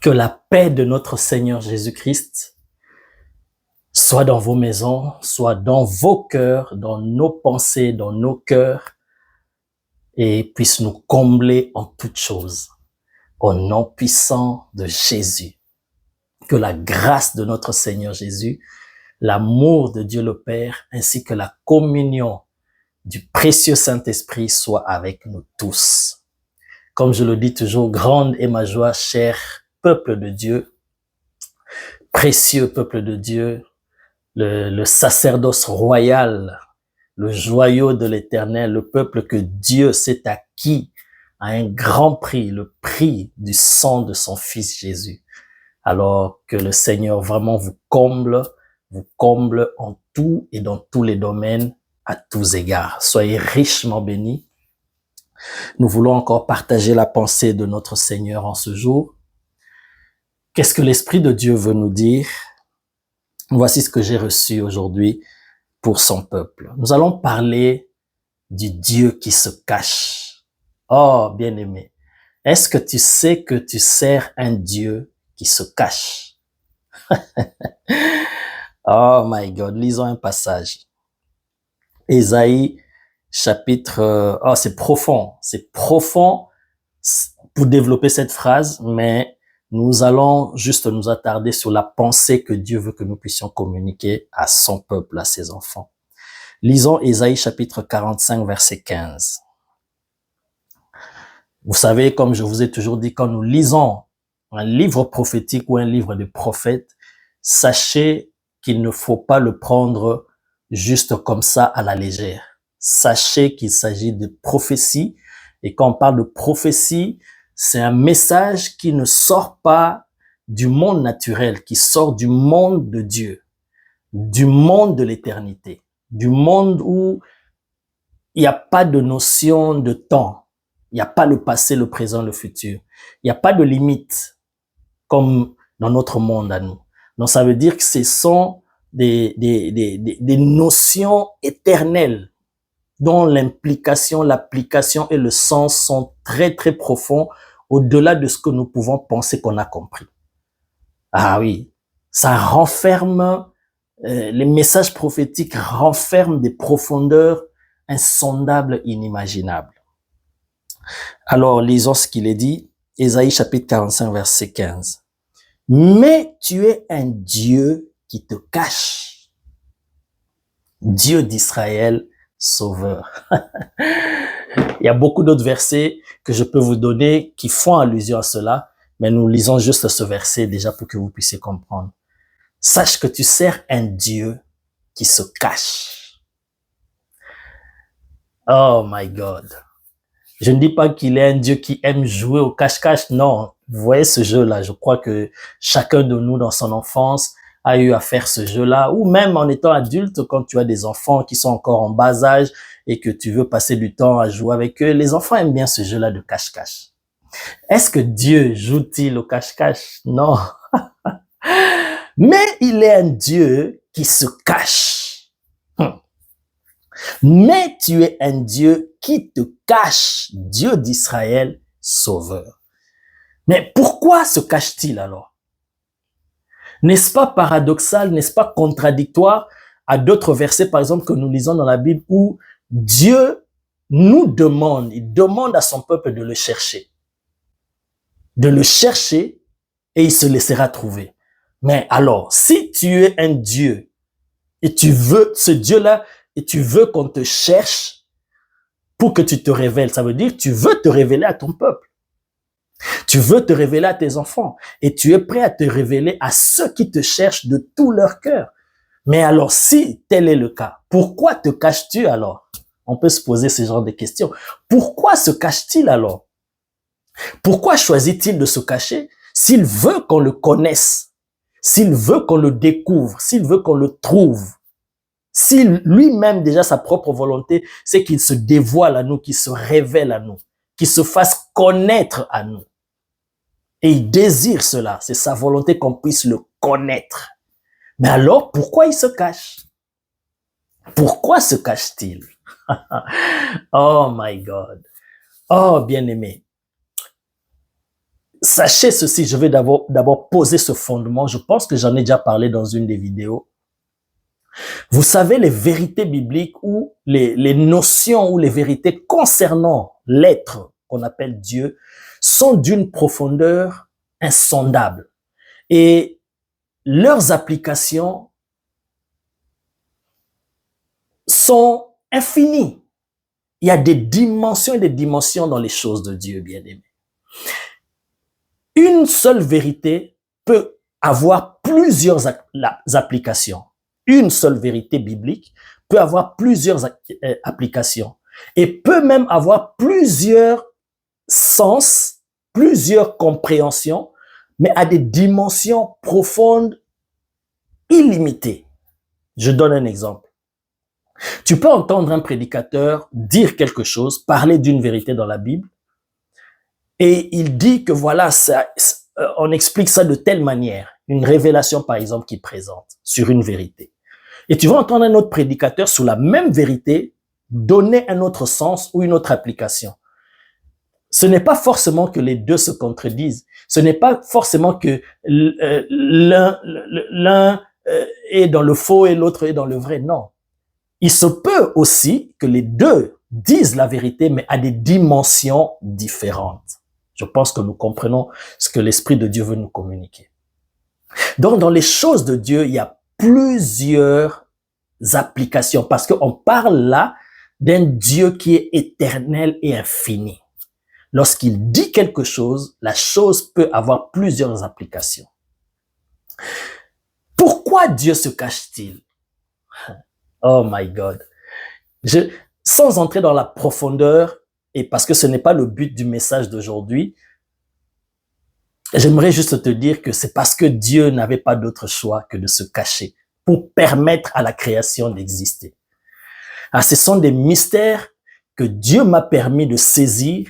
Que la paix de notre Seigneur Jésus-Christ soit dans vos maisons, soit dans vos cœurs, dans nos pensées, dans nos cœurs, et puisse nous combler en toutes choses. Au nom puissant de Jésus. Que la grâce de notre Seigneur Jésus, l'amour de Dieu le Père, ainsi que la communion du précieux Saint-Esprit soit avec nous tous. Comme je le dis toujours, grande est ma joie, cher peuple de Dieu, précieux peuple de Dieu, le sacerdoce royal, le joyau de l'Éternel, le peuple que Dieu s'est acquis à un grand prix, le prix du sang de son Fils Jésus. Alors que le Seigneur vraiment vous comble en tout et dans tous les domaines, à tous égards. Soyez richement bénis. Nous voulons encore partager la pensée de notre Seigneur en ce jour. Qu'est-ce que l'Esprit de Dieu veut nous dire? Voici ce que j'ai reçu aujourd'hui pour son peuple. Nous allons parler du Dieu qui se cache. Oh, bien-aimé, est-ce que tu sais que tu sers un Dieu qui se cache? Oh my God, lisons un passage. Ésaïe, chapitre... Oh, c'est profond pour développer cette phrase, mais nous allons juste nous attarder sur la pensée que Dieu veut que nous puissions communiquer à son peuple, à ses enfants. Lisons Ésaïe chapitre 45, verset 15. Vous savez, comme je vous ai toujours dit, quand nous lisons un livre prophétique ou un livre de prophète, sachez qu'il ne faut pas le prendre juste comme ça à la légère. Sachez qu'il s'agit de prophétie. Et quand on parle de prophétie, c'est un message qui ne sort pas du monde naturel, qui sort du monde de Dieu, du monde de l'éternité, du monde où il n'y a pas de notion de temps. Il n'y a pas le passé, le présent, le futur. Il n'y a pas de limite comme dans notre monde à nous. Donc ça veut dire que ce sont des notions éternelles dont l'implication, l'application et le sens sont très, très profonds au-delà de ce que nous pouvons penser qu'on a compris. Ah oui, ça renferme, les messages prophétiques renferment des profondeurs insondables, inimaginables. Alors, lisons ce qu'il est dit, Ésaïe chapitre 45, verset 15. Mais tu es un Dieu qui te cache, Dieu d'Israël, sauveur. Il y a beaucoup d'autres versets que je peux vous donner qui font allusion à cela, mais nous lisons juste ce verset déjà pour que vous puissiez comprendre. Sache que tu sers un Dieu qui se cache. Oh my God. Je ne dis pas qu'il est un Dieu qui aime jouer au cache-cache, non. Vous voyez ce jeu-là, je crois que chacun de nous dans son enfance a eu à faire ce jeu-là, ou même en étant adulte, quand tu as des enfants qui sont encore en bas âge et que tu veux passer du temps à jouer avec eux, les enfants aiment bien ce jeu-là de cache-cache. Est-ce que Dieu joue-t-il au cache-cache? Non. Mais il est un Dieu qui se cache. Mais tu es un Dieu qui te cache, Dieu d'Israël, sauveur. Mais pourquoi se cache-t-il alors? N'est-ce pas paradoxal, n'est-ce pas contradictoire à d'autres versets, par exemple, que nous lisons dans la Bible où Dieu nous demande, il demande à son peuple de le chercher. De le chercher et il se laissera trouver. Mais alors, si tu es un Dieu et tu veux ce Dieu-là et tu veux qu'on te cherche pour que tu te révèles, ça veut dire que tu veux te révéler à ton peuple. Tu veux te révéler à tes enfants et tu es prêt à te révéler à ceux qui te cherchent de tout leur cœur. Mais alors, si tel est le cas, pourquoi te caches-tu alors? On peut se poser ce genre de questions. Pourquoi se cache-t-il alors? Pourquoi choisit-il de se cacher s'il veut qu'on le connaisse, s'il veut qu'on le découvre, s'il veut qu'on le trouve? Si lui-même, déjà, sa propre volonté, c'est qu'il se dévoile à nous, qu'il se révèle à nous, qu'il se fasse connaître à nous. Et il désire cela. C'est sa volonté qu'on puisse le connaître. Mais alors, pourquoi il se cache? Pourquoi se cache-t-il? Oh my God. Oh, bien-aimé. Sachez ceci, je vais d'abord poser ce fondement. Je pense que j'en ai déjà parlé dans une des vidéos. Vous savez, les vérités bibliques ou les notions ou les vérités concernant l'être qu'on appelle Dieu sont d'une profondeur insondable. Et leurs applications sont infinies. Il y a des dimensions et des dimensions dans les choses de Dieu, bien-aimés. Une seule vérité peut avoir plusieurs applications. Une seule vérité biblique peut avoir plusieurs applications et peut même avoir plusieurs sens, plusieurs compréhensions, mais à des dimensions profondes illimitées. Je donne un exemple. Tu peux entendre un prédicateur dire quelque chose, parler d'une vérité dans la Bible, et il dit que voilà, on explique ça de telle manière. Une révélation, par exemple, qu'il présente sur une vérité. Et tu vas entendre un autre prédicateur sous la même vérité donner un autre sens ou une autre application. Ce n'est pas forcément que les deux se contredisent. Ce n'est pas forcément que l'un est dans le faux et l'autre est dans le vrai. Non. Il se peut aussi que les deux disent la vérité, mais à des dimensions différentes. Je pense que nous comprenons ce que l'Esprit de Dieu veut nous communiquer. Donc, dans les choses de Dieu, il y a plusieurs applications parce qu'on parle là d'un Dieu qui est éternel et infini. Lorsqu'il dit quelque chose, la chose peut avoir plusieurs applications. Pourquoi Dieu se cache-t-il? Oh my God. Sans entrer dans la profondeur, et parce que ce n'est pas le but du message d'aujourd'hui, j'aimerais juste te dire que c'est parce que Dieu n'avait pas d'autre choix que de se cacher pour permettre à la création d'exister. Ah, ce sont des mystères que Dieu m'a permis de saisir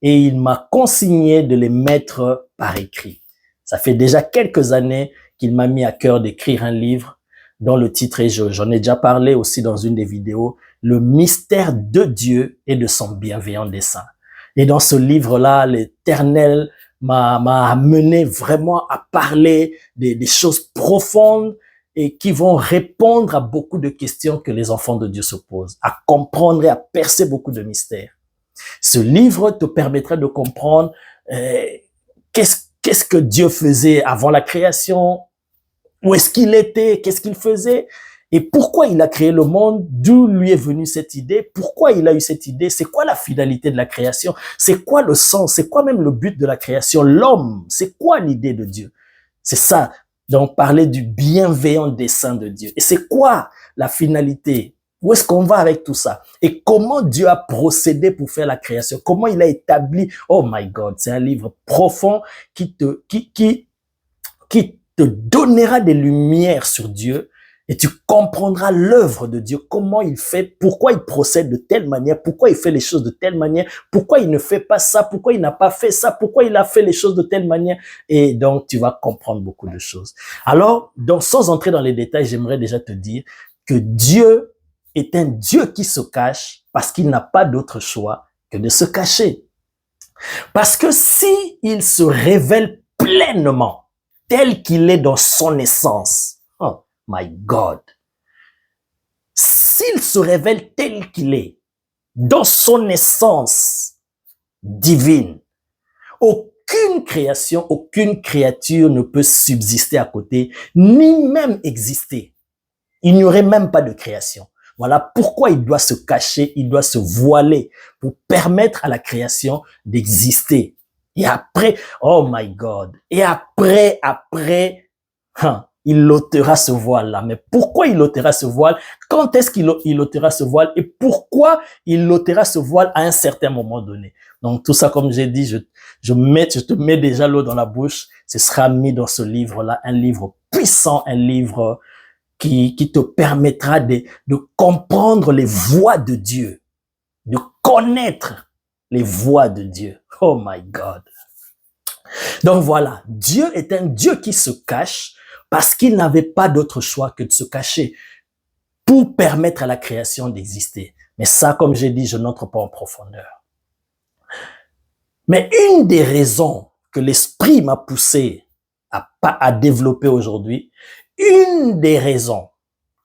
et il m'a consigné de les mettre par écrit. Ça fait déjà quelques années qu'il m'a mis à cœur d'écrire un livre dont le titre est, j'en ai déjà parlé aussi dans une des vidéos, le mystère de Dieu et de son bienveillant dessein. Et dans ce livre-là, l'Éternel m'a amené vraiment à parler des choses profondes et qui vont répondre à beaucoup de questions que les enfants de Dieu se posent, à comprendre et à percer beaucoup de mystères. Ce livre te permettra de comprendre qu'est-ce que Dieu faisait avant la création, où est-ce qu'il était, qu'est-ce qu'il faisait, et pourquoi il a créé le monde, d'où lui est venue cette idée, pourquoi il a eu cette idée, c'est quoi la finalité de la création, c'est quoi le sens, c'est quoi même le but de la création, l'homme, c'est quoi l'idée de Dieu. C'est ça, donc parler du bienveillant dessein de Dieu. Et c'est quoi la finalité? Où est-ce qu'on va avec tout ça? Et comment Dieu a procédé pour faire la création? Comment il a établi? Oh my God, c'est un livre profond qui te donnera des lumières sur Dieu et tu comprendras l'œuvre de Dieu, comment il fait, pourquoi il procède de telle manière, pourquoi il fait les choses de telle manière, pourquoi il ne fait pas ça, pourquoi il n'a pas fait ça, pourquoi il a fait les choses de telle manière. Et donc, tu vas comprendre beaucoup de choses. Alors, donc, sans entrer dans les détails, j'aimerais déjà te dire que Dieu est un Dieu qui se cache parce qu'il n'a pas d'autre choix que de se cacher. Parce que si il se révèle pleinement, tel qu'il est dans son essence. Oh my God. S'il se révèle tel qu'il est, dans son essence divine, aucune création, aucune créature ne peut subsister à côté, ni même exister. Il n'y aurait même pas de création. Voilà pourquoi il doit se cacher, il doit se voiler pour permettre à la création d'exister. Et après, oh my God, et après, il ôtera ce voile-là. Mais pourquoi il ôtera ce voile? Quand est-ce qu'il ôtera ce voile? Et pourquoi il ôtera ce voile à un certain moment donné? Donc tout ça, comme j'ai dit, je te mets déjà l'eau dans la bouche. Ce sera mis dans ce livre-là, un livre puissant, un livre qui te permettra de comprendre les voies de Dieu, de connaître les voies de Dieu. Oh my God. Donc voilà, Dieu est un Dieu qui se cache parce qu'il n'avait pas d'autre choix que de se cacher pour permettre à la création d'exister. Mais ça, comme j'ai dit, je n'entre pas en profondeur. Mais une des raisons que l'esprit m'a poussé à développer aujourd'hui, une des raisons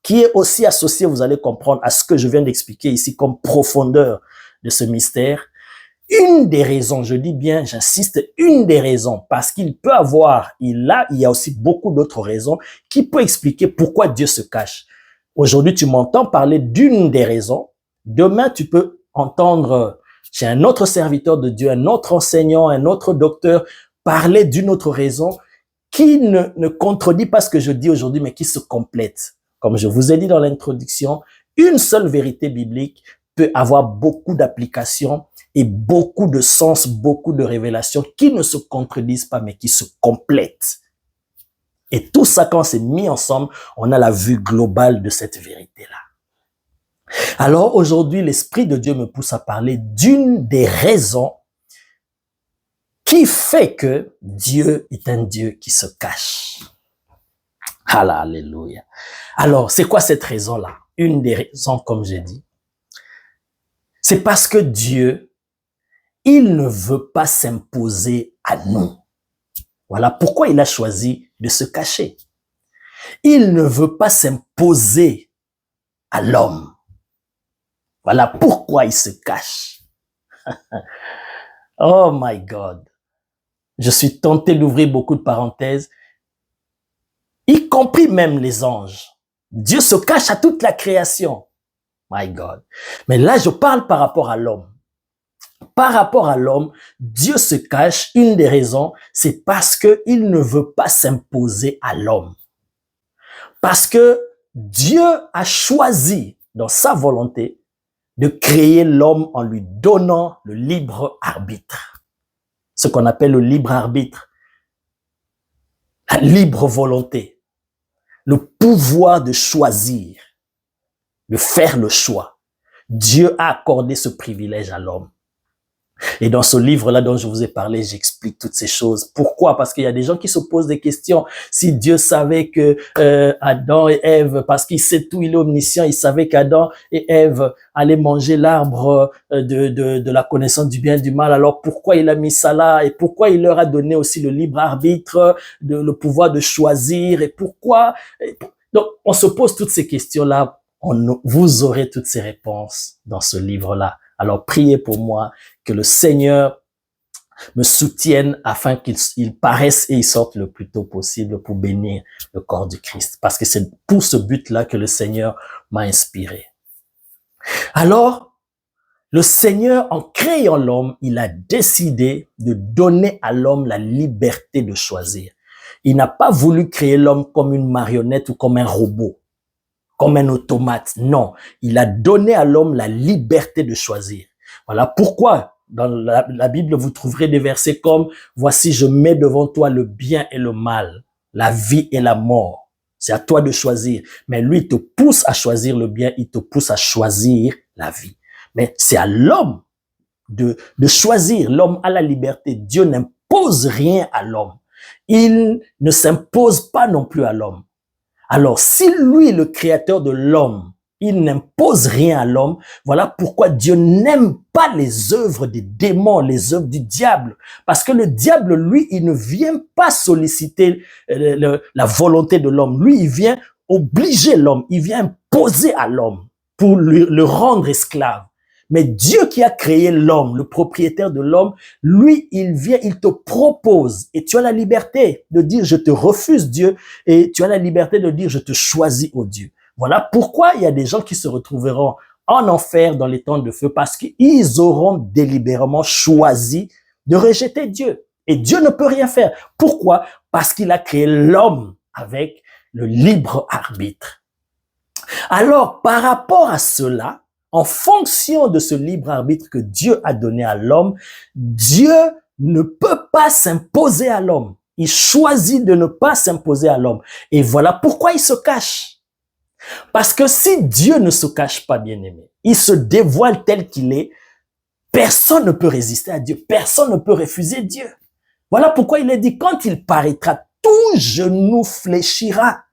qui est aussi associée, vous allez comprendre, à ce que je viens d'expliquer ici comme profondeur de ce mystère, une des raisons, je dis bien, j'insiste, une des raisons, parce qu'il peut avoir, il y a aussi beaucoup d'autres raisons qui peuvent expliquer pourquoi Dieu se cache. Aujourd'hui, tu m'entends parler d'une des raisons. Demain, tu peux entendre chez un autre serviteur de Dieu, un autre enseignant, un autre docteur, parler d'une autre raison qui ne contredit pas ce que je dis aujourd'hui, mais qui se complète. Comme je vous ai dit dans l'introduction, une seule vérité biblique peut avoir beaucoup d'applications et beaucoup de sens, beaucoup de révélations qui ne se contredisent pas, mais qui se complètent. Et tout ça, quand c'est mis ensemble, on a la vue globale de cette vérité-là. Alors aujourd'hui, l'Esprit de Dieu me pousse à parler d'une des raisons qui fait que Dieu est un Dieu qui se cache. Alléluia. Alors, c'est quoi cette raison-là? Une des raisons, comme j'ai dit, c'est parce que Dieu, il ne veut pas s'imposer à nous. Voilà pourquoi il a choisi de se cacher. Il ne veut pas s'imposer à l'homme. Voilà pourquoi il se cache. Oh my God. Je suis tenté d'ouvrir beaucoup de parenthèses, y compris même les anges. Dieu se cache à toute la création. My God. Mais là, je parle par rapport à l'homme. Par rapport à l'homme, Dieu se cache. Une des raisons, c'est parce qu'il ne veut pas s'imposer à l'homme. Parce que Dieu a choisi, dans sa volonté, de créer l'homme en lui donnant le libre arbitre. Ce qu'on appelle le libre arbitre. La libre volonté. Le pouvoir de choisir. De faire le choix. Dieu a accordé ce privilège à l'homme. Et dans ce livre-là dont je vous ai parlé, j'explique toutes ces choses. Pourquoi? Parce qu'il y a des gens qui se posent des questions. Si Dieu savait que Adam et Ève, parce qu'il sait tout, il est omniscient, il savait qu'Adam et Ève allaient manger l'arbre de la connaissance du bien et du mal, alors pourquoi il a mis ça là? Et pourquoi il leur a donné aussi le libre arbitre, le pouvoir de choisir? Et pourquoi? Donc, on se pose toutes ces questions-là. Vous aurez toutes ces réponses dans ce livre-là. Alors, priez pour moi que le Seigneur me soutienne afin qu'il paraisse et il sorte le plus tôt possible pour bénir le corps du Christ. Parce que c'est pour ce but-là que le Seigneur m'a inspiré. Alors, le Seigneur, en créant l'homme, il a décidé de donner à l'homme la liberté de choisir. Il n'a pas voulu créer l'homme comme une marionnette ou comme un robot, comme un automate. Non, il a donné à l'homme la liberté de choisir. Voilà pourquoi dans la Bible, vous trouverez des versets comme « Voici, je mets devant toi le bien et le mal, la vie et la mort. C'est à toi de choisir. » Mais lui, il te pousse à choisir le bien, il te pousse à choisir la vie. Mais c'est à l'homme de choisir. L'homme a la liberté. Dieu n'impose rien à l'homme. Il ne s'impose pas non plus à l'homme. Alors, si lui, le créateur de l'homme, il n'impose rien à l'homme, voilà pourquoi Dieu n'aime pas les œuvres des démons, les œuvres du diable. Parce que le diable, lui, il ne vient pas solliciter la volonté de l'homme. Lui, il vient obliger l'homme, il vient imposer à l'homme pour le rendre esclave. Mais Dieu qui a créé l'homme, le propriétaire de l'homme, lui, il vient, il te propose. Et tu as la liberté de dire, je te refuse Dieu. Et tu as la liberté de dire, je te choisis, ô Dieu. Voilà pourquoi il y a des gens qui se retrouveront en enfer dans les temps de feu, parce qu'ils auront délibérément choisi de rejeter Dieu. Et Dieu ne peut rien faire. Pourquoi? Parce qu'il a créé l'homme avec le libre arbitre. Alors, par rapport à cela, en fonction de ce libre arbitre que Dieu a donné à l'homme, Dieu ne peut pas s'imposer à l'homme. Il choisit de ne pas s'imposer à l'homme. Et voilà pourquoi il se cache. Parce que si Dieu ne se cache pas, bien-aimé, il se dévoile tel qu'il est, personne ne peut résister à Dieu. Personne ne peut refuser Dieu. Voilà pourquoi il est dit, quand il paraîtra, tout genou fléchira.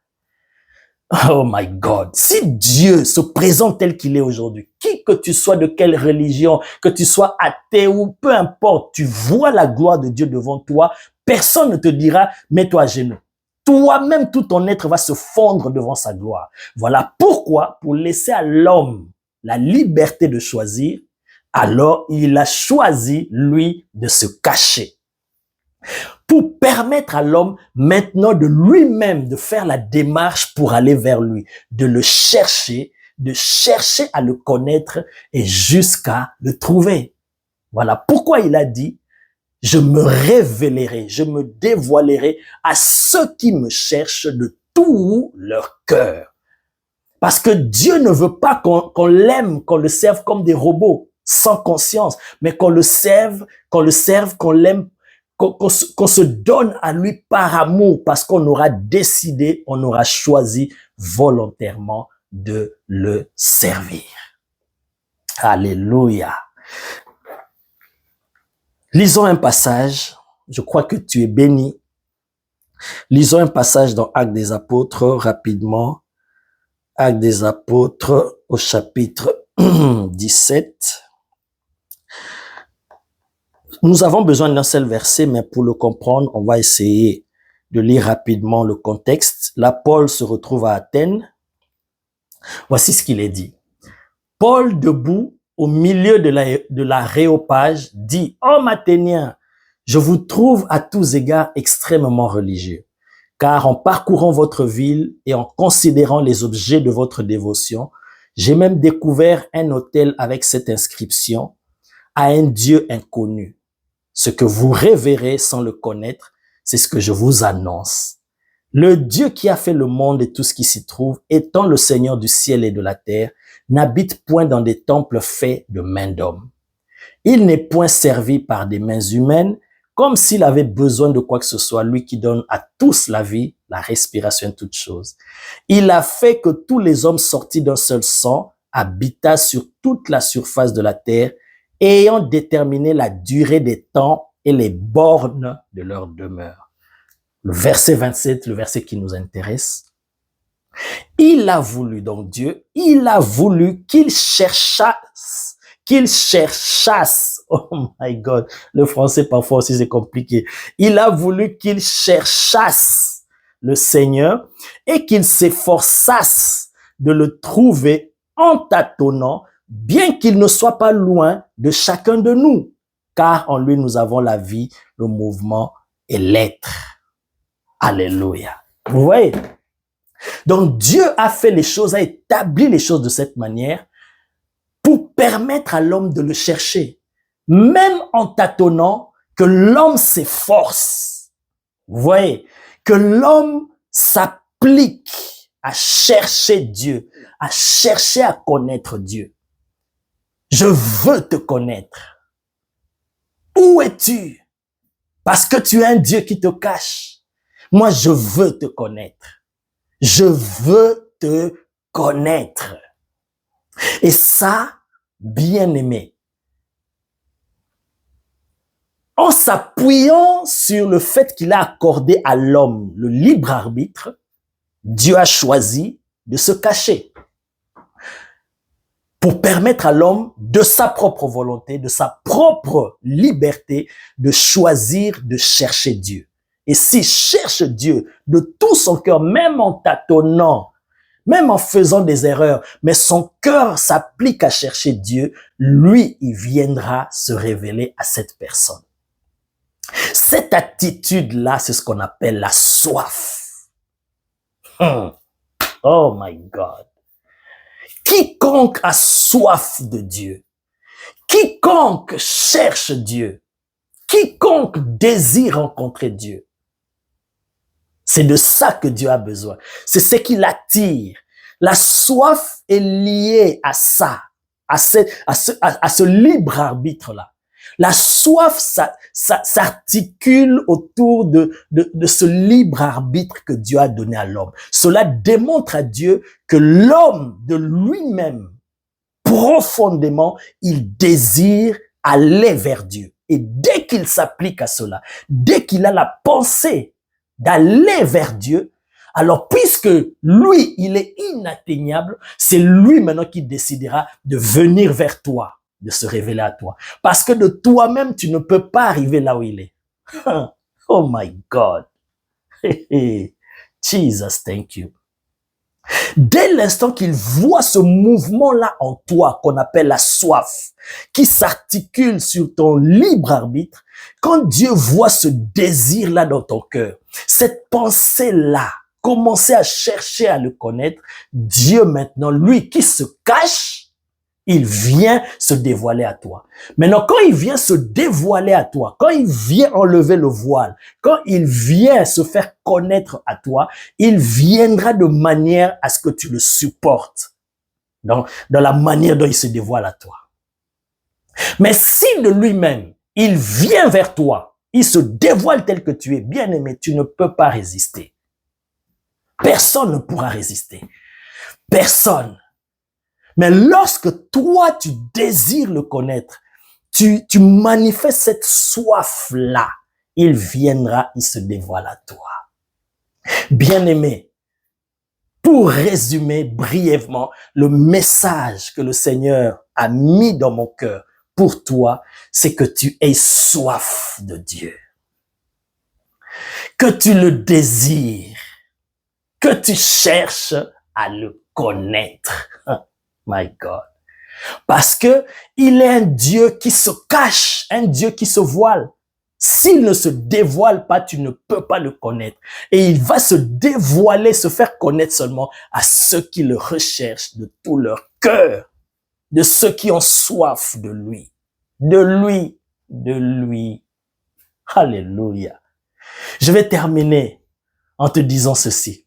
Oh my God. Si Dieu se présente tel qu'il est aujourd'hui, qui que tu sois, de quelle religion, que tu sois athée ou peu importe, tu vois la gloire de Dieu devant toi, personne ne te dira, mets-toi à genoux. Toi-même, tout ton être va se fondre devant sa gloire. Voilà pourquoi, pour laisser à l'homme la liberté de choisir, alors il a choisi, lui, de se cacher. Pour permettre à l'homme maintenant de lui-même de faire la démarche pour aller vers lui, de le chercher, de chercher à le connaître et jusqu'à le trouver. Voilà pourquoi il a dit, je me révélerai, je me dévoilerai à ceux qui me cherchent de tout leur cœur. Parce que Dieu ne veut pas qu'on l'aime, qu'on le serve comme des robots, sans conscience, mais qu'on le serve, qu'on l'aime, qu'on se donne à lui par amour, parce qu'on aura décidé, on aura choisi volontairement de le servir. Alléluia. Lisons un passage, je crois que tu es béni. Lisons un passage dans Actes des Apôtres rapidement. Actes des Apôtres au chapitre 17. Nous avons besoin d'un seul verset, mais pour le comprendre, on va essayer de lire rapidement le contexte. Là, Paul se retrouve à Athènes. Voici ce qu'il est dit. Paul, debout au milieu de l'aréopage, dit « Hommes athéniens, je vous trouve à tous égards extrêmement religieux, car en parcourant votre ville et en considérant les objets de votre dévotion, j'ai même découvert un autel avec cette inscription « À un Dieu inconnu ». Ce que vous révérez sans le connaître, c'est ce que je vous annonce. Le Dieu qui a fait le monde et tout ce qui s'y trouve, étant le Seigneur du ciel et de la terre, n'habite point dans des temples faits de mains d'hommes. Il n'est point servi par des mains humaines, comme s'il avait besoin de quoi que ce soit, lui qui donne à tous la vie, la respiration, toutes choses. Il a fait que tous les hommes sortis d'un seul sang habitassent sur toute la surface de la terre, ayant déterminé la durée des temps et les bornes de leur demeure. Le verset 27, le verset qui nous intéresse. Il a voulu, donc Dieu, il a voulu qu'il cherchasse, oh my God, le français parfois aussi c'est compliqué. Il a voulu qu'il cherchasse le Seigneur et qu'il s'efforçasse de le trouver en tâtonnant, bien qu'il ne soit pas loin de chacun de nous, car en lui nous avons la vie, le mouvement et l'être. Alléluia. Vous voyez? Donc Dieu a fait les choses, a établi les choses de cette manière pour permettre à l'homme de le chercher, même en tâtonnant, que l'homme s'efforce. Vous voyez? Que l'homme s'applique à chercher Dieu, à chercher à connaître Dieu. Je veux te connaître. Où es-tu? Parce que tu es un Dieu qui te cache. Moi, je veux te connaître. Je veux te connaître. Et ça, bien-aimé, en s'appuyant sur le fait qu'il a accordé à l'homme le libre arbitre, Dieu a choisi de se cacher pour permettre à l'homme, de sa propre volonté, de sa propre liberté, de choisir de chercher Dieu. Et s'il cherche Dieu de tout son cœur, même en tâtonnant, même en faisant des erreurs, mais son cœur s'applique à chercher Dieu, lui, il viendra se révéler à cette personne. Cette attitude-là, c'est ce qu'on appelle la soif. Oh my God. Quiconque a soif de Dieu, quiconque cherche Dieu, quiconque désire rencontrer Dieu, c'est de ça que Dieu a besoin. C'est ce qui l'attire. La soif est liée à ça, à ce libre arbitre-là. La soif s'articule autour de ce libre arbitre que Dieu a donné à l'homme. Cela démontre à Dieu que l'homme de lui-même, profondément, il désire aller vers Dieu. Et dès qu'il s'applique à cela, dès qu'il a la pensée d'aller vers Dieu, Alors, puisque lui, il est inatteignable, c'est lui maintenant qui décidera de venir vers toi, de se révéler à toi. Parce que de toi-même, tu ne peux pas arriver là où il est. Oh my God. Jesus, thank you. Dès l'instant qu'il voit ce mouvement-là en toi, qu'on appelle la soif, qui s'articule sur ton libre arbitre, quand Dieu voit ce désir-là dans ton cœur, cette pensée-là, commencer à chercher à le connaître, Dieu maintenant, lui qui se cache, il vient se dévoiler à toi. Maintenant, quand il vient se dévoiler à toi, quand il vient enlever le voile, quand il vient se faire connaître à toi, il viendra de manière à ce que tu le supportes dans la manière dont il se dévoile à toi. Mais si de lui-même, il vient vers toi, il se dévoile tel que tu es, bien aimé, tu ne peux pas résister. Personne ne pourra résister. Personne. Mais lorsque toi, tu désires le connaître, tu manifestes cette soif-là, il viendra, il se dévoile à toi. Bien-aimé, pour résumer brièvement le message que le Seigneur a mis dans mon cœur pour toi, c'est que tu aies soif de Dieu, que tu le désires, que tu cherches à le connaître. My God. Parce que il est un Dieu qui se cache, un Dieu qui se voile. S'il ne se dévoile pas, tu ne peux pas le connaître. Et il va se dévoiler, se faire connaître seulement à ceux qui le recherchent de tout leur cœur, de ceux qui ont soif de lui, de lui, de lui. Alléluia. Je vais terminer en te disant ceci.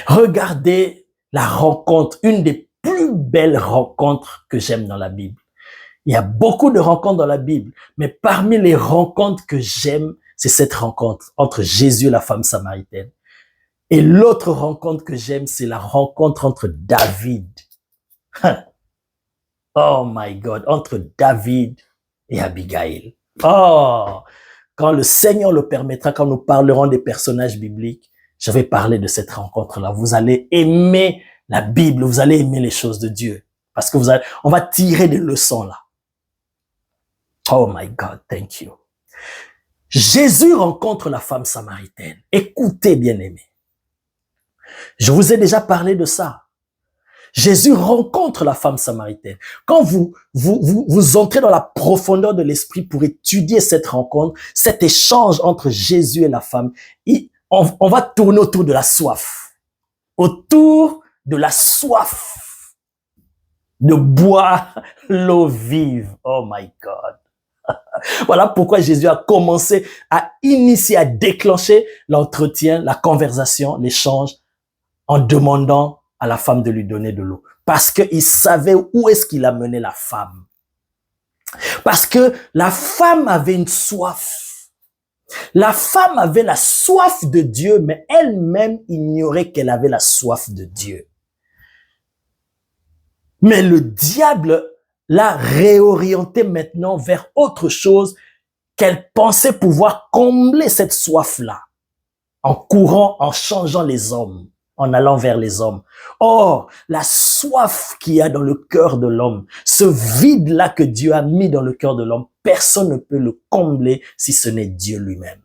Regardez la rencontre, une des plus belles rencontres que j'aime dans la Bible. Il y a beaucoup de rencontres dans la Bible, mais parmi les rencontres que j'aime, c'est cette rencontre entre Jésus et la femme samaritaine. Et l'autre rencontre que j'aime, c'est la rencontre entre David. Oh my God, entre David et Abigail. Oh, quand le Seigneur le permettra, quand nous parlerons des personnages bibliques, je vais parler de cette rencontre-là. Vous allez aimer la Bible, vous allez aimer les choses de Dieu. Parce que on va tirer des leçons là. Oh my God, thank you. Jésus rencontre la femme samaritaine. Écoutez, bien-aimés. Je vous ai déjà parlé de ça. Jésus rencontre la femme samaritaine. Quand vous entrez dans la profondeur de l'esprit pour étudier cette rencontre, cet échange entre Jésus et la femme, on va tourner autour de la soif. Autour de la soif de boire l'eau vive. Oh my God. Voilà pourquoi Jésus a commencé à initier, à déclencher l'entretien, la conversation, l'échange en demandant à la femme de lui donner de l'eau. Parce qu'il savait où est-ce qu'il amenait la femme. Parce que la femme avait une soif. La femme avait la soif de Dieu, mais elle-même ignorait qu'elle avait la soif de Dieu. Mais le diable l'a réorientée maintenant vers autre chose qu'elle pensait pouvoir combler cette soif-là en courant, en changeant les hommes, en allant vers les hommes. Or, la soif qu'il y a dans le cœur de l'homme, ce vide-là que Dieu a mis dans le cœur de l'homme, personne ne peut le combler si ce n'est Dieu lui-même.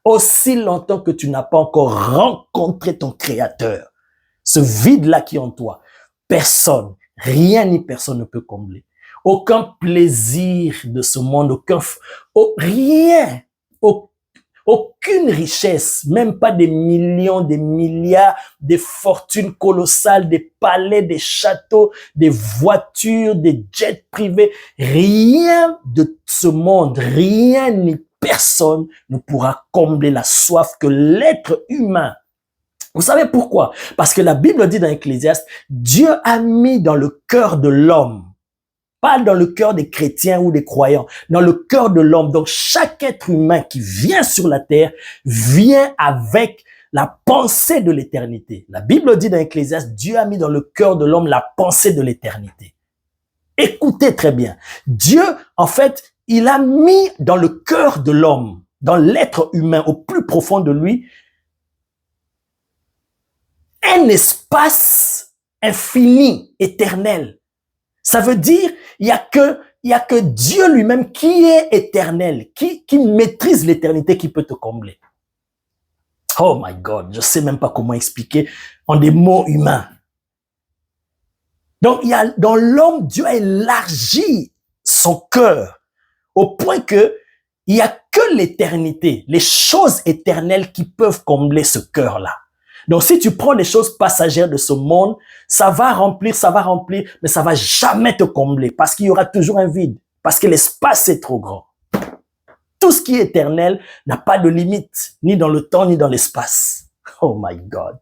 Aussi longtemps que tu n'as pas encore rencontré ton Créateur, ce vide-là qui est en toi, personne, rien ni personne ne peut combler. Aucun plaisir de ce monde, rien, aucune richesse, même pas des millions, des milliards, des fortunes colossales, des palais, des châteaux, des voitures, des jets privés, rien de ce monde, rien ni personne ne pourra combler la soif que l'être humain. Vous savez pourquoi? Parce que la Bible dit dans Ecclésiaste, Dieu a mis dans le cœur de l'homme, pas dans le cœur des chrétiens ou des croyants, dans le cœur de l'homme. Donc, chaque être humain qui vient sur la terre vient avec la pensée de l'éternité. La Bible dit dans Ecclésiaste, Dieu a mis dans le cœur de l'homme la pensée de l'éternité. Écoutez très bien. Dieu, en fait, il a mis dans le cœur de l'homme, dans l'être humain, au plus profond de lui, un espace infini, éternel. Ça veut dire, il y a que Dieu lui-même qui est éternel, qui maîtrise l'éternité, qui peut te combler. Oh my God, je sais même pas comment expliquer en des mots humains. Donc, dans l'homme, Dieu a élargi son cœur au point que il y a que l'éternité, les choses éternelles qui peuvent combler ce cœur-là. Donc, si tu prends les choses passagères de ce monde, ça va remplir, mais ça va jamais te combler parce qu'il y aura toujours un vide, parce que l'espace est trop grand. Tout ce qui est éternel n'a pas de limite, ni dans le temps, ni dans l'espace. Oh my God.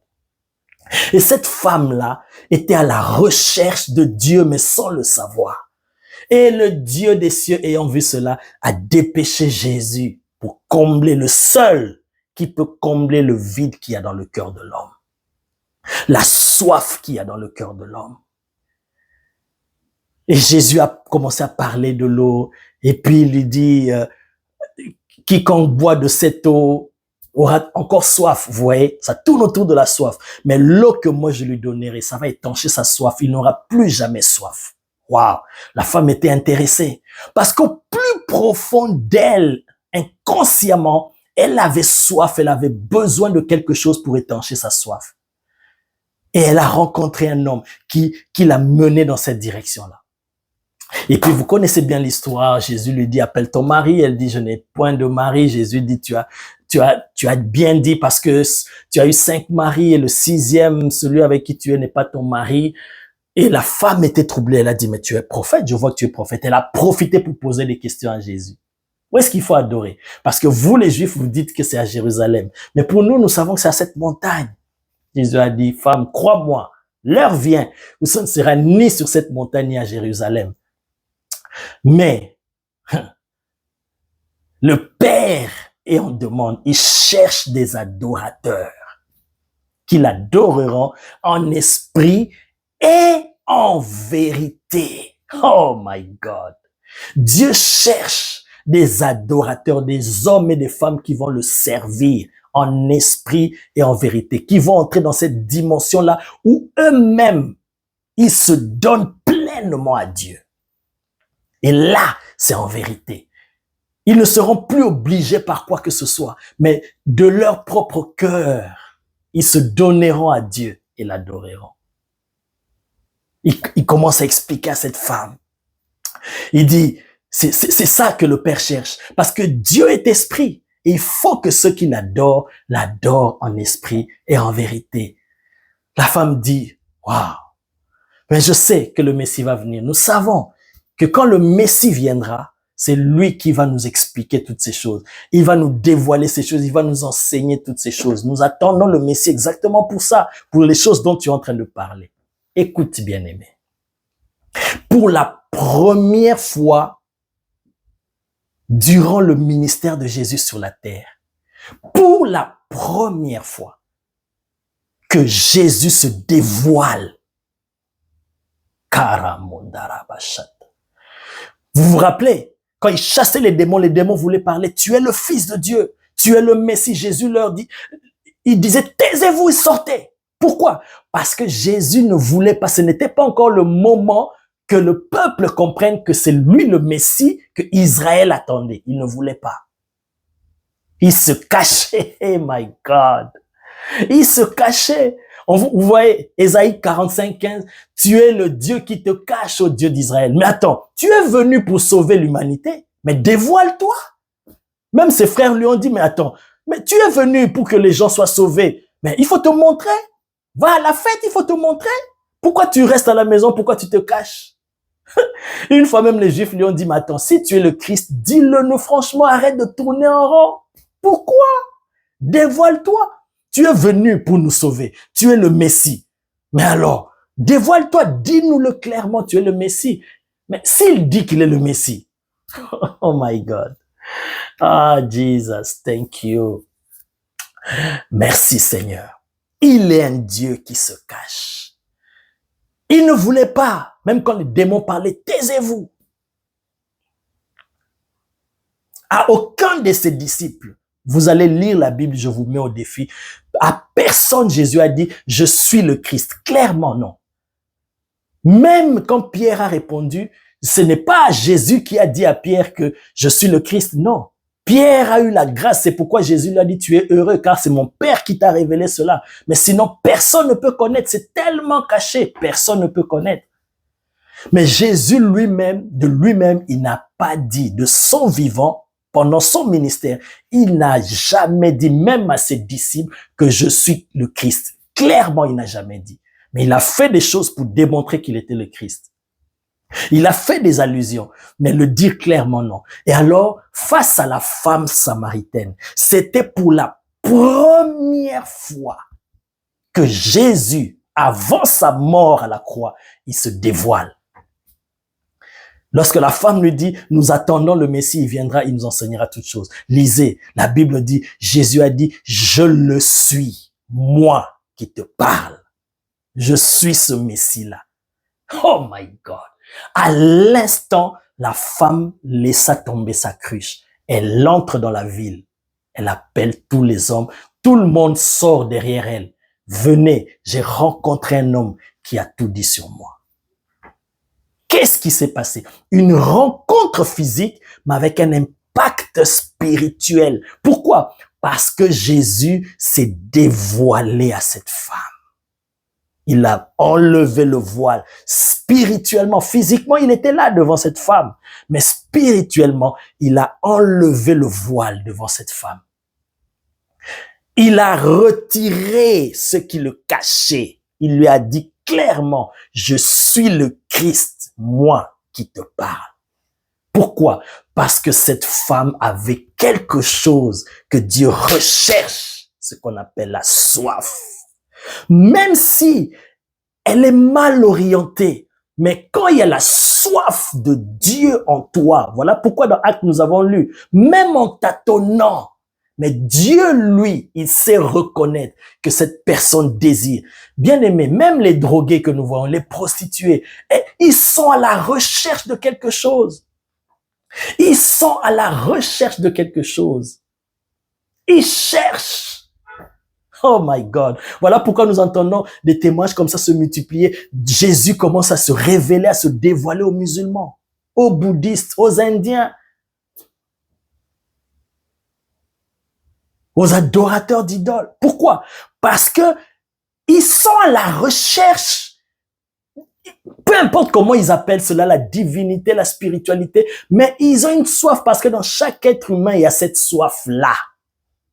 Et cette femme-là était à la recherche de Dieu, mais sans le savoir. Et le Dieu des cieux, ayant vu cela, a dépêché Jésus pour combler le seul qui peut combler le vide qu'il y a dans le cœur de l'homme. La soif qu'il y a dans le cœur de l'homme. Et Jésus a commencé à parler de l'eau. Et puis il lui dit, quiconque boit de cette eau aura encore soif. Vous voyez, ça tourne autour de la soif. Mais l'eau que moi je lui donnerai, ça va étancher sa soif. Il n'aura plus jamais soif. Waouh, la femme était intéressée. Parce qu'au plus profond d'elle, inconsciemment, elle avait soif, elle avait besoin de quelque chose pour étancher sa soif. Et elle a rencontré un homme qui l'a menée dans cette direction-là. Et puis, vous connaissez bien l'histoire. Jésus lui dit, appelle ton mari. Elle dit, je n'ai point de mari. Jésus dit, tu as bien dit parce que tu as eu 5 maris et le 6e, celui avec qui tu es, n'est pas ton mari. Et la femme était troublée. Elle a dit, mais tu es prophète. Je vois que tu es prophète. Elle a profité pour poser des questions à Jésus. Où est-ce qu'il faut adorer? Parce que vous, les Juifs, vous dites que c'est à Jérusalem. Mais pour nous, nous savons que c'est à cette montagne. Jésus a dit, femme, crois-moi, l'heure vient où ce ne sera ni sur cette montagne ni à Jérusalem. Mais le Père est en demande. Il cherche des adorateurs qui l'adoreront en esprit et en vérité. Oh my God. Dieu cherche des adorateurs, des hommes et des femmes qui vont le servir en esprit et en vérité, qui vont entrer dans cette dimension-là où eux-mêmes, ils se donnent pleinement à Dieu. Et là, c'est en vérité. Ils ne seront plus obligés par quoi que ce soit, mais de leur propre cœur, ils se donneront à Dieu et l'adoreront. Il commence à expliquer à cette femme. Il dit, c'est ça que le Père cherche, parce que Dieu est esprit. Et il faut que ceux qui l'adorent en esprit et en vérité. La femme dit, waouh, mais je sais que le Messie va venir. Nous savons que quand le Messie viendra, c'est lui qui va nous expliquer toutes ces choses. Il va nous dévoiler ces choses, il va nous enseigner toutes ces choses. Nous attendons le Messie exactement pour ça, pour les choses dont tu es en train de parler. Écoute, bien-aimé. Pour la première fois, durant le ministère de Jésus sur la terre, pour la première fois que Jésus se dévoile. Vous vous rappelez, quand il chassait les démons voulaient parler, tu es le Fils de Dieu, tu es le Messie. Jésus leur dit, il disait, taisez-vous et sortez. Pourquoi? Parce que Jésus ne voulait pas, ce n'était pas encore le moment que le peuple comprenne que c'est lui le Messie que Israël attendait. Il ne voulait pas. Il se cachait. Oh my God. Il se cachait. Vous voyez, Ésaïe 45:15, tu es le Dieu qui te cache, ô Dieu d'Israël. Mais attends, tu es venu pour sauver l'humanité, mais dévoile-toi. Même ses frères lui ont dit, mais attends, mais tu es venu pour que les gens soient sauvés. Mais il faut te montrer. Va à la fête, il faut te montrer. Pourquoi tu restes à la maison? Pourquoi tu te caches? Une fois même les Juifs lui ont dit, mais attends, si tu es le Christ, dis-le nous franchement, arrête de tourner en rond. Pourquoi? Dévoile-toi. Tu es venu pour nous sauver. Tu es le Messie. Mais alors, dévoile-toi, dis-nous-le clairement, tu es le Messie. Mais s'il dit qu'il est le Messie, oh my God. Ah, Jesus, thank you. Merci Seigneur. Il est un Dieu qui se cache. Il ne voulait pas, même quand les démons parlaient, taisez-vous. À aucun de ses disciples, Vous allez lire la Bible, je vous mets au défi. À personne, Jésus a dit, je suis le Christ. Clairement, non. Même quand Pierre a répondu, ce n'est pas Jésus qui a dit à Pierre que je suis le Christ. Non. Pierre a eu la grâce. C'est pourquoi Jésus lui a dit, tu es heureux car c'est mon Père qui t'a révélé cela. Mais sinon, personne ne peut connaître. C'est tellement caché. Personne ne peut connaître. Mais Jésus lui-même, de lui-même, il n'a pas dit de son vivant, pendant son ministère, il n'a jamais dit, même à ses disciples, que je suis le Christ. Clairement, il n'a jamais dit. Mais il a fait des choses pour démontrer qu'il était le Christ. Il a fait des allusions, mais le dire clairement, non. Et alors, face à la femme samaritaine, c'était pour la première fois que Jésus, avant sa mort à la croix, il se dévoile. Lorsque la femme lui dit, nous attendons le Messie, il viendra, il nous enseignera toutes choses. Lisez, la Bible dit, Jésus a dit, je le suis, moi qui te parle. Je suis ce Messie-là. Oh my God. À l'instant, la femme laissa tomber sa cruche. Elle entre dans la ville. Elle appelle tous les hommes. Tout le monde sort derrière elle. Venez, j'ai rencontré un homme qui a tout dit sur moi. Qu'est-ce qui s'est passé? Une rencontre physique, mais avec un impact spirituel. Pourquoi? Parce que Jésus s'est dévoilé à cette femme. Il a enlevé le voile. Spirituellement, physiquement, il était là devant cette femme. Mais spirituellement, il a enlevé le voile devant cette femme. Il a retiré ce qui le cachait. Il lui a dit clairement, je suis le Christ, moi qui te parle. Pourquoi? Parce que cette femme avait quelque chose que Dieu recherche, ce qu'on appelle la soif. Même si elle est mal orientée, mais quand il y a la soif de Dieu en toi, voilà pourquoi dans Actes nous avons lu, même en tâtonnant, mais Dieu, lui, il sait reconnaître que cette personne désire. Bien aimé, même les drogués que nous voyons, les prostituées, ils sont à la recherche de quelque chose. Ils sont à la recherche de quelque chose. Ils cherchent. Oh my God. Voilà pourquoi nous entendons des témoignages comme ça se multiplier. Jésus commence à se révéler, à se dévoiler aux musulmans, aux bouddhistes, aux indiens, aux adorateurs d'idoles. Pourquoi? Parce que ils sont à la recherche. Peu importe comment ils appellent cela, la divinité, la spiritualité, mais ils ont une soif parce que dans chaque être humain, il y a cette soif-là.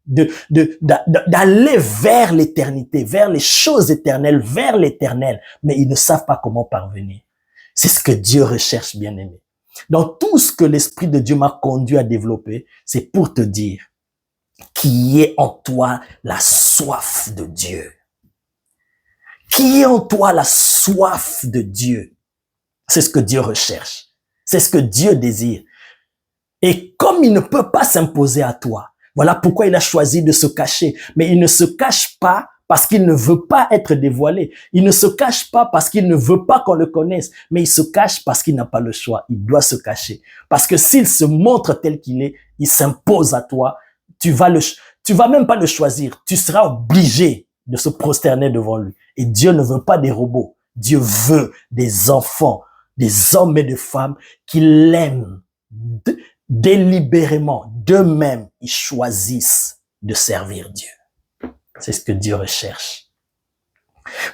D'aller vers l'éternité, vers les choses éternelles, vers l'éternel, mais ils ne savent pas comment parvenir. C'est ce que Dieu recherche, bien aimé. Dans tout ce que l'Esprit de Dieu m'a conduit à développer, c'est pour te dire qu'il y ait en toi la soif de Dieu. Qu'il y ait en toi la soif de Dieu. C'est ce que Dieu recherche. C'est ce que Dieu désire. Et comme il ne peut pas s'imposer à toi, voilà pourquoi il a choisi de se cacher. Mais il ne se cache pas parce qu'il ne veut pas être dévoilé. Il ne se cache pas parce qu'il ne veut pas qu'on le connaisse. Mais il se cache parce qu'il n'a pas le choix. Il doit se cacher. Parce que s'il se montre tel qu'il est, il s'impose à toi. Tu vas même pas le choisir. Tu seras obligé de se prosterner devant lui. Et Dieu ne veut pas des robots. Dieu veut des enfants, des hommes et des femmes qui l'aiment délibérément, d'eux-mêmes, ils choisissent de servir Dieu. C'est ce que Dieu recherche.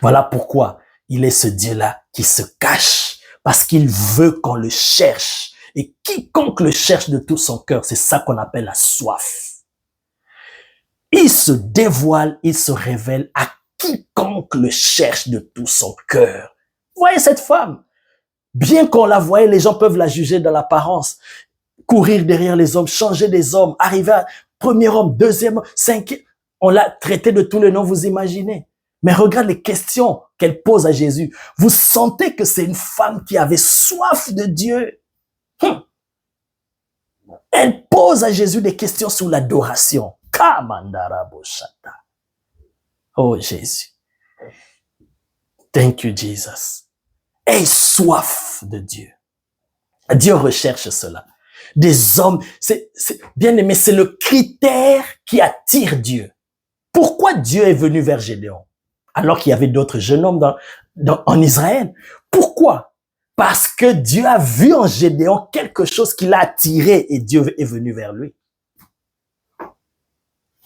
Voilà pourquoi il est ce Dieu-là qui se cache, parce qu'il veut qu'on le cherche. Et quiconque le cherche de tout son cœur, c'est ça qu'on appelle la soif. Il se dévoile, il se révèle à quiconque le cherche de tout son cœur. Voyez cette femme. Bien qu'on la voie, les gens peuvent la juger dans l'apparence. Courir derrière les hommes, changer des hommes, arriver à premier homme, deuxième homme, cinquième. On l'a traité de tous les noms, vous imaginez. Mais regarde les questions qu'elle pose à Jésus. Vous sentez que c'est une femme qui avait soif de Dieu. Elle pose à Jésus des questions sur l'adoration. Oh Jésus. Thank you Jesus. Aie soif de Dieu. Dieu recherche cela. Des hommes, bien aimé, c'est le critère qui attire Dieu. Pourquoi Dieu est venu vers Gédéon alors qu'il y avait d'autres jeunes hommes en Israël? Pourquoi? Parce que Dieu a vu en Gédéon quelque chose qui l'a attiré et Dieu est venu vers lui.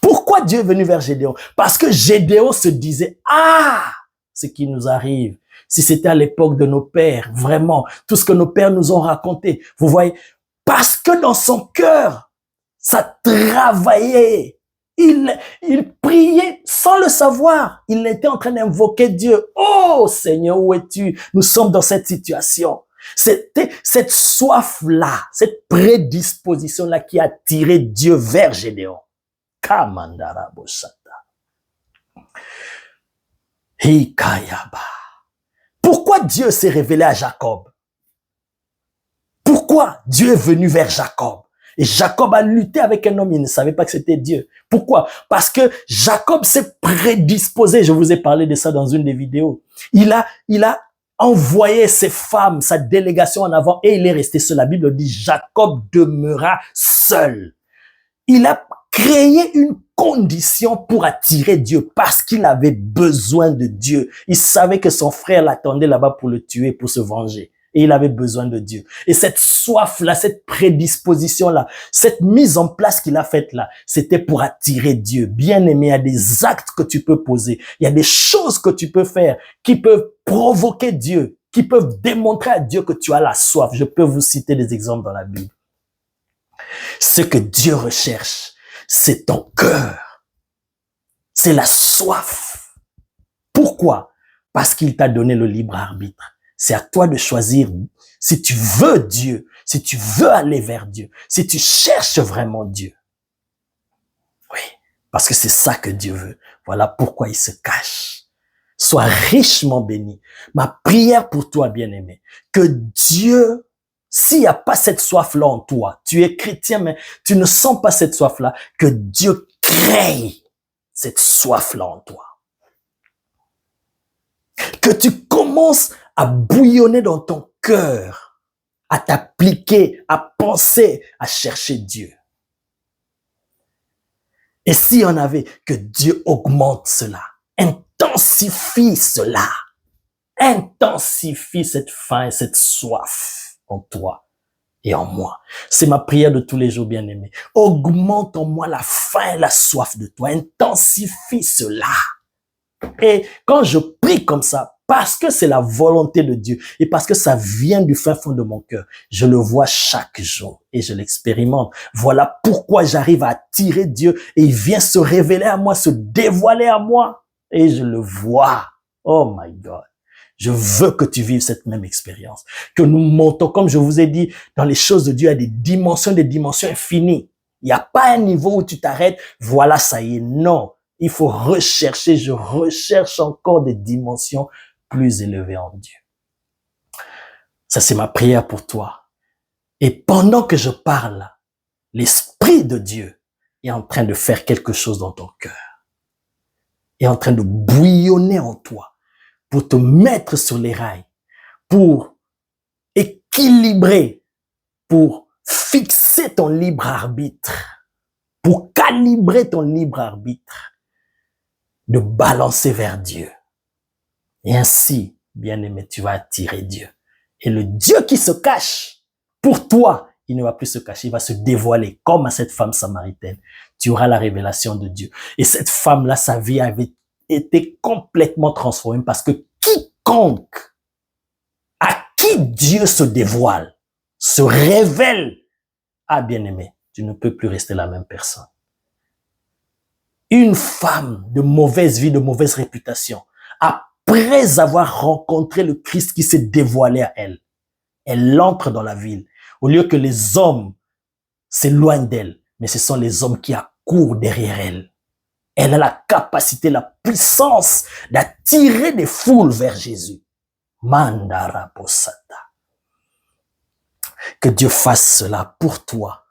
Pourquoi Dieu est venu vers Gédéon? Parce que Gédéon se disait, ah, ce qui nous arrive, si c'était à l'époque de nos pères, vraiment, tout ce que nos pères nous ont raconté, vous voyez, parce que dans son cœur, ça travaillait. Il priait sans le savoir. Il était en train d'invoquer Dieu. Oh Seigneur, où es-tu? Nous sommes dans cette situation. C'était cette soif-là, cette prédisposition-là qui a tiré Dieu vers Gédéon. Kamandara Boshata. Hikayaba. Pourquoi Dieu s'est révélé à Jacob? Pourquoi Dieu est venu vers Jacob? Et Jacob a lutté avec un homme, il ne savait pas que c'était Dieu. Pourquoi? Parce que Jacob s'est prédisposé. Je vous ai parlé de ça dans une des vidéos. Il a envoyé ses femmes, sa délégation en avant et il est resté seul. La Bible dit Jacob demeura seul. Il a créé une condition pour attirer Dieu parce qu'il avait besoin de Dieu. Il savait que son frère l'attendait là-bas pour le tuer, pour se venger. Et il avait besoin de Dieu. Et cette soif-là, cette prédisposition-là, cette mise en place qu'il a faite là, c'était pour attirer Dieu. Bien aimé, il y a des actes que tu peux poser. Il y a des choses que tu peux faire qui peuvent provoquer Dieu, qui peuvent démontrer à Dieu que tu as la soif. Je peux vous citer des exemples dans la Bible. Ce que Dieu recherche, c'est ton cœur. C'est la soif. Pourquoi? Parce qu'il t'a donné le libre arbitre. C'est à toi de choisir si tu veux Dieu, si tu veux aller vers Dieu, si tu cherches vraiment Dieu. Oui, parce que c'est ça que Dieu veut. Voilà pourquoi il se cache. Sois richement béni. Ma prière pour toi, bien-aimé, que Dieu, s'il n'y a pas cette soif-là en toi, tu es chrétien, mais tu ne sens pas cette soif-là, que Dieu crée cette soif-là en toi. Que tu commences à bouillonner dans ton cœur, à t'appliquer, à penser, à chercher Dieu. Et s'il y en avait, que Dieu augmente cela, intensifie cela, intensifie cette faim et cette soif en toi et en moi. C'est ma prière de tous les jours, bien-aimé. Augmente en moi la faim et la soif de toi, intensifie cela. Et quand je prie comme ça, parce que c'est la volonté de Dieu et parce que ça vient du fin fond de mon cœur, je le vois chaque jour et je l'expérimente. Voilà pourquoi j'arrive à attirer Dieu et il vient se révéler à moi, se dévoiler à moi et je le vois. Oh my God. Je veux que tu vives cette même expérience, que nous montons, comme je vous ai dit, dans les choses de Dieu, il y a des dimensions infinies. Il n'y a pas un niveau où tu t'arrêtes, voilà, ça y est, non. Il faut rechercher, je recherche encore des dimensions plus élevées en Dieu. Ça, c'est ma prière pour toi. Et pendant que je parle, l'Esprit de Dieu est en train de faire quelque chose dans ton cœur. Est en train de bouillonner en toi pour te mettre sur les rails, pour équilibrer, pour fixer ton libre arbitre, pour calibrer ton libre arbitre, de balancer vers Dieu. Et ainsi, bien-aimé, tu vas attirer Dieu. Et le Dieu qui se cache, pour toi, il ne va plus se cacher, il va se dévoiler comme à cette femme samaritaine. Tu auras la révélation de Dieu. Et cette femme-là, sa vie avait été complètement transformée parce que quiconque à qui Dieu se dévoile, se révèle, ah bien-aimé, tu ne peux plus rester la même personne. Une femme de mauvaise vie, de mauvaise réputation, après avoir rencontré le Christ qui s'est dévoilé à elle, elle entre dans la ville. Au lieu que les hommes s'éloignent d'elle, mais ce sont les hommes qui accourent derrière elle. Elle a la capacité, la puissance d'attirer des foules vers Jésus. Mandara Posata. Que Dieu fasse cela pour toi.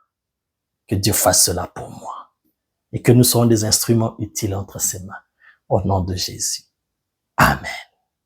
Que Dieu fasse cela pour moi. Et que nous soyons des instruments utiles entre ses mains. Au nom de Jésus. Amen.